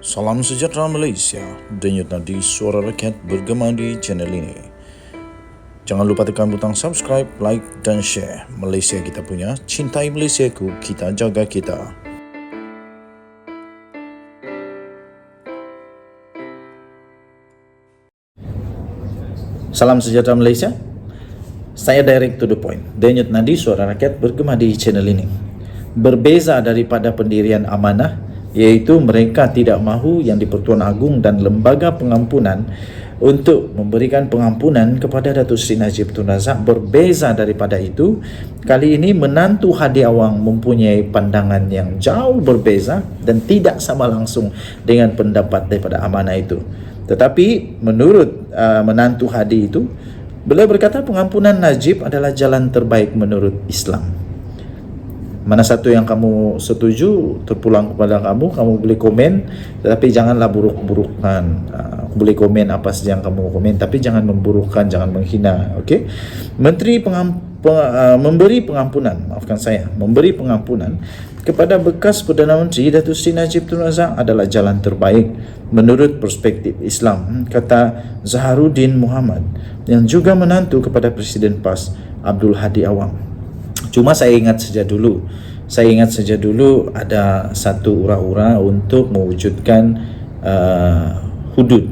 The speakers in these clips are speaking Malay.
Salam sejahtera Malaysia, denyut nadi suara rakyat bergema di channel ini. Jangan lupa tekan butang subscribe, like dan share. Malaysia kita punya, cintai Malaysiaku, kita jaga kita. Salam sejahtera Malaysia. Saya direct to the point. Denyut nadi suara rakyat bergema di channel ini. Berbeza daripada pendirian amanah, iaitu mereka tidak mahu yang di-Pertuan Agong dan Lembaga Pengampunan untuk memberikan pengampunan kepada Datuk Seri Najib Tun Razak. Berbeza daripada itu, kali ini menantu Hadi Awang mempunyai pandangan yang jauh berbeza dan tidak sama langsung dengan pendapat daripada amanah itu. Tetapi menurut menantu Hadi itu, beliau berkata pengampunan Najib adalah jalan terbaik menurut Islam. Mana satu yang kamu setuju terpulang kepada kamu boleh komen, tetapi janganlah buruk-burukkan. Boleh komen apa saja yang kamu komen, tapi jangan memburukkan, jangan menghina. Okey. Memberi pengampunan kepada bekas Perdana Menteri Datuk Seri Najib Tun Razak adalah jalan terbaik menurut perspektif Islam, kata Zaharuddin Muhammad yang juga menantu kepada Presiden PAS Abdul Hadi Awang. Cuma saya ingat saja dulu ada satu ura-ura untuk mewujudkan hudud.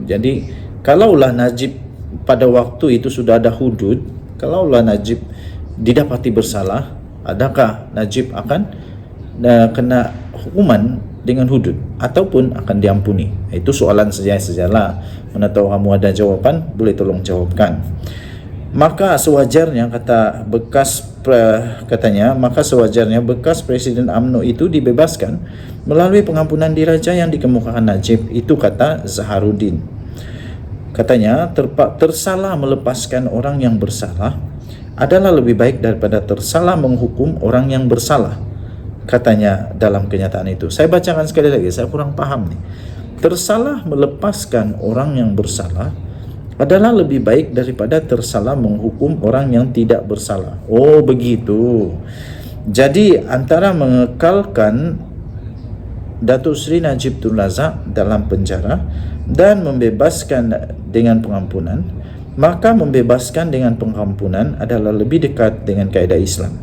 Jadi kalaulah Najib pada waktu itu sudah ada hudud, kalaulah Najib didapati bersalah, adakah Najib akan kena hukuman dengan hudud ataupun akan diampuni? Itu soalan sajalah. Mana tahu kamu ada jawapan, boleh tolong jawabkan. Maka sewajarnya sewajarnya bekas Presiden UMNO itu dibebaskan melalui pengampunan diraja yang dikemukakan Najib. Itu kata Zaharuddin. Katanya tersalah melepaskan orang yang bersalah adalah lebih baik daripada tersalah menghukum orang yang bersalah, katanya dalam kenyataan itu. Saya bacakan sekali lagi, saya kurang paham nih. Tersalah melepaskan orang yang bersalah adalah lebih baik daripada tersalah menghukum orang yang tidak bersalah. Oh begitu. Jadi antara mengekalkan Datuk Seri Najib Tun Razak dalam penjara dan membebaskan dengan pengampunan, maka membebaskan dengan pengampunan adalah lebih dekat dengan kaedah Islam,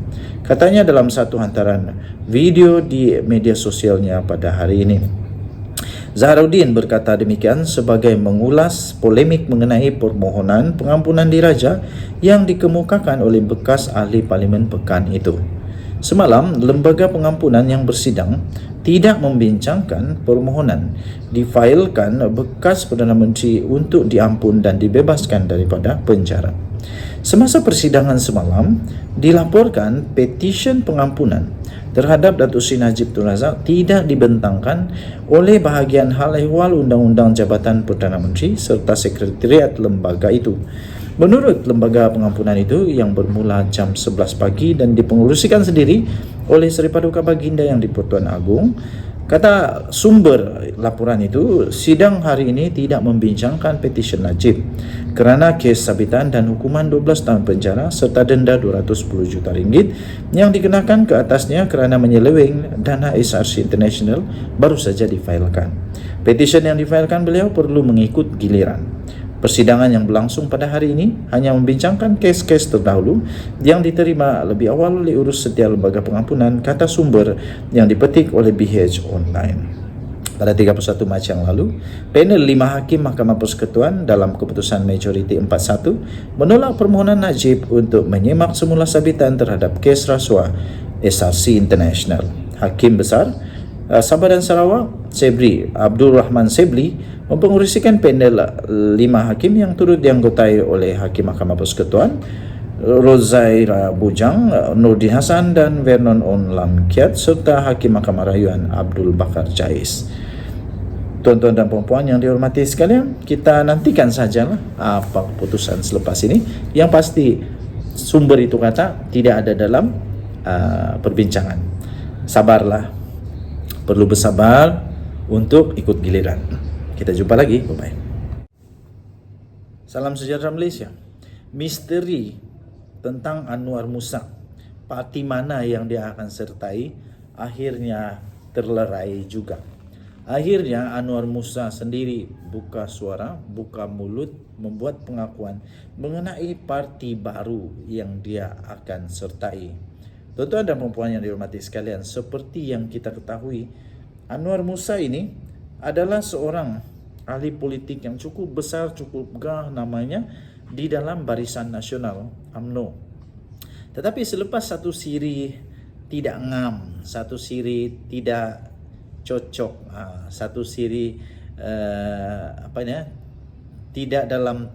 katanya dalam satu hantaran video di media sosialnya pada hari ini. Zaharuddin berkata demikian sebagai mengulas polemik mengenai permohonan pengampunan diraja yang dikemukakan oleh bekas ahli Parlimen Pekan itu. Semalam, Lembaga Pengampunan yang bersidang tidak membincangkan permohonan difailkan bekas Perdana Menteri untuk diampun dan dibebaskan daripada penjara. Semasa persidangan semalam, dilaporkan petisyen pengampunan terhadap Datuk Seri Najib Tun Razak tidak dibentangkan oleh bahagian hal ehwal Undang-Undang Jabatan Perdana Menteri serta Sekretariat lembaga itu. Menurut lembaga pengampunan itu yang bermula jam 11 pagi dan dipengerusikan sendiri oleh Seri Paduka Baginda yang di-Pertuan Agong, kata sumber laporan itu, sidang hari ini tidak membincangkan petisyen Najib kerana kes sabitan dan hukuman 12 tahun penjara serta denda 210 juta ringgit yang dikenakan ke atasnya kerana menyeleweng dana SRC International baru saja difailkan. Petisyen yang difailkan beliau perlu mengikut giliran. Persidangan yang berlangsung pada hari ini hanya membincangkan kes-kes terdahulu yang diterima lebih awal oleh urus setia Lembaga Pengampunan, kata sumber yang dipetik oleh BH Online. Pada 31 Mac yang lalu, panel 5 hakim Mahkamah Persekutuan dalam keputusan majoriti 4-1 menolak permohonan Najib untuk menyemak semula sabitan terhadap kes rasuah SRC International. Hakim Besar Sabah dan Sarawak, Sebri Abdul Rahman Sebli, mempengerusikan panel 5 hakim yang turut dianggotai oleh Hakim Mahkamah Persekutuan Rozaira Bujang, Nordin Hassan dan Vernon On Lam Kiat serta Hakim Mahkamah Rayuan Abdul Bakar Jais. Tuan-tuan dan puan-puan yang dihormati sekalian, kita nantikan sajalah apa keputusan selepas ini. Yang pasti sumber itu kata tidak ada dalam perbincangan. Sabarlah, perlu bersabar untuk ikut giliran. Kita jumpa lagi, bye-bye. Salam sejahtera Malaysia. Misteri tentang Anwar Musak, parti mana yang dia akan sertai, akhirnya terlerai juga. Akhirnya Anwar Musa sendiri buka suara, buka mulut, membuat pengakuan mengenai parti baru yang dia akan sertai. Tuan-tuan dan puan yang dihormati sekalian, seperti yang kita ketahui, Anwar Musa ini adalah seorang ahli politik yang cukup besar, cukup megah namanya di dalam Barisan Nasional UMNO. Tetapi selepas satu siri tidak ngam, satu siri tidak cocok, satu siri tidak dalam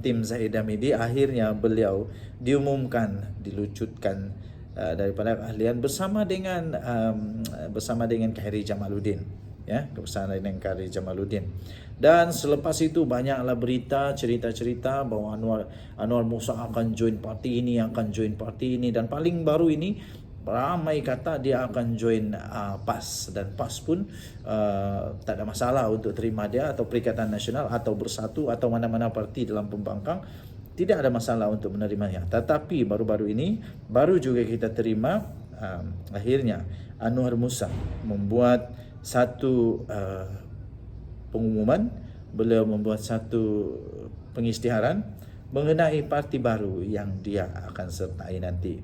tim Zahid Hamidi, akhirnya beliau diumumkan dilucutkan daripada keahlian bersama dengan Khairi Jamaluddin, ya, bersama dengan Khairi Jamaluddin. Dan selepas itu banyaklah berita, cerita-cerita bahawa Anwar Musa akan join parti ini, dan paling baru ini ramai kata dia akan join PAS, dan PAS pun tak ada masalah untuk terima dia, atau Perikatan Nasional atau Bersatu atau mana-mana parti dalam pembangkang, tidak ada masalah untuk menerimanya. Tetapi baru-baru ini baru juga kita terima akhirnya Anwar Musa membuat satu pengumuman, beliau membuat satu pengisytiharan mengenai parti baru yang dia akan sertai nanti.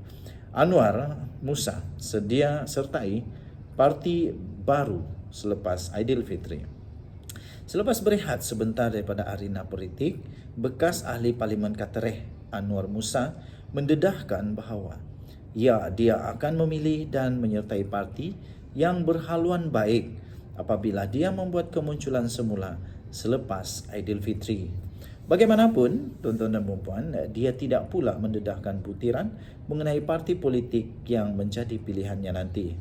Anwar Musa sedia sertai parti baru selepas Aidilfitri. Selepas berehat sebentar daripada arena politik, bekas ahli Parlimen Katereh Anwar Musa mendedahkan bahawa dia akan memilih dan menyertai parti yang berhaluan baik apabila dia membuat kemunculan semula selepas Aidilfitri. Bagaimanapun, tuan-tuan dan puan, dia tidak pula mendedahkan butiran mengenai parti politik yang menjadi pilihannya nanti.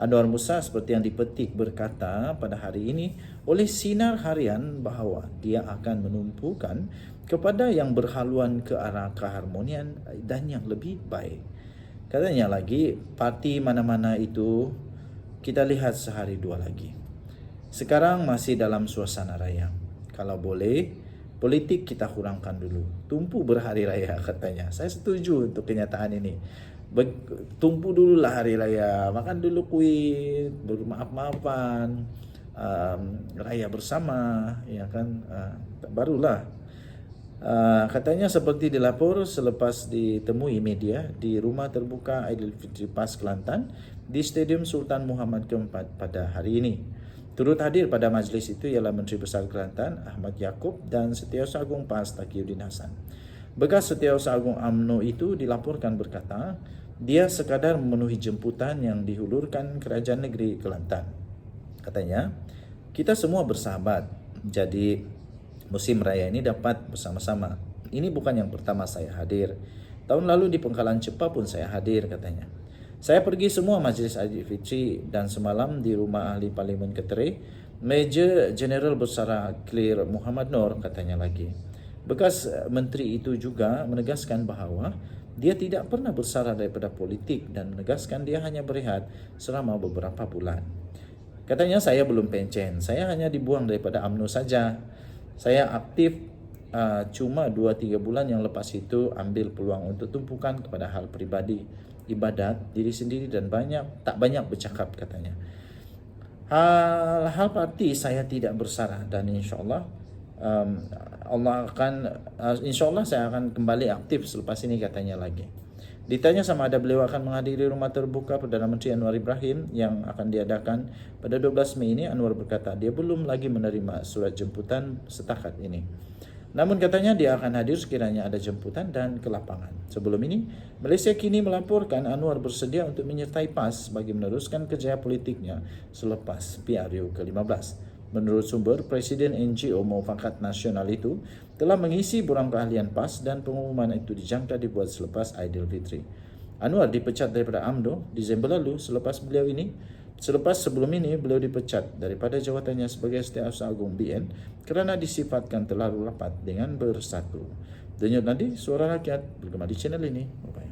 Anwar Musa seperti yang dipetik berkata pada hari ini oleh Sinar Harian bahawa dia akan menumpukan kepada yang berhaluan ke arah keharmonian dan yang lebih baik. Katanya lagi, parti mana-mana itu kita lihat sehari dua lagi. Sekarang masih dalam suasana raya. Kalau boleh, politik kita kurangkan dulu. Tumpu berhari raya katanya. Saya setuju untuk kenyataan ini. Tumpu dululah hari raya. Makan dulu kuih, bermaaf-maafan, raya bersama, ya kan, barulah. Katanya seperti dilapor selepas ditemui media di rumah terbuka Aidilfitri PAS Kelantan di Stadium Sultan Muhammad keempat pada hari ini. Turut hadir pada majlis itu ialah Menteri Besar Kelantan Ahmad Yaakob dan Setiausaha Agung PAS Taqiyuddin Hasan. Bekas Setiausaha Agung UMNO itu dilaporkan berkata, dia sekadar memenuhi jemputan yang dihulurkan Kerajaan Negeri Kelantan. Katanya, kita semua bersahabat, jadi musim raya ini dapat bersama-sama. Ini bukan yang pertama saya hadir. Tahun lalu di Pengkalan Cepa pun saya hadir, katanya. Saya pergi semua majlis Aidilfitri dan semalam di rumah ahli Parlimen Ketereh, Major General Bersara Clear Muhammad Noor, katanya lagi. Bekas menteri itu juga menegaskan bahawa dia tidak pernah bersara daripada politik dan menegaskan dia hanya berehat selama beberapa bulan. Katanya, saya belum pencen, saya hanya dibuang daripada UMNO saja. Saya aktif cuma 2-3 bulan yang lepas itu ambil peluang untuk tumpukan kepada hal peribadi, ibadat, diri sendiri dan tak banyak bercakap, katanya. Hal parti saya tidak bersara dan insyaAllah insyaAllah saya akan kembali aktif selepas ini, katanya lagi. Ditanya sama ada beliau akan menghadiri rumah terbuka Perdana Menteri Anwar Ibrahim yang akan diadakan pada 12 Mei ini, Anwar berkata dia belum lagi menerima surat jemputan setakat ini. Namun katanya dia akan hadir sekiranya ada jemputan dan ke lapangan. Sebelum ini, Malaysia kini melaporkan Anwar bersedia untuk menyertai PAS bagi meneruskan kerjaya politiknya selepas PRU ke-15. Menurut sumber, Presiden NGO Muafakat Nasional itu telah mengisi borang keahlian PAS dan pengumuman itu dijangka dibuat selepas Aidilfitri. Anwar dipecat daripada UMNO Disember lalu sebelum ini beliau dipecat daripada jawatannya sebagai Setiausaha Agung BN kerana disifatkan terlalu rapat dengan Bersatu. Denyut nadi suara rakyat bergema di channel ini. Bye-bye.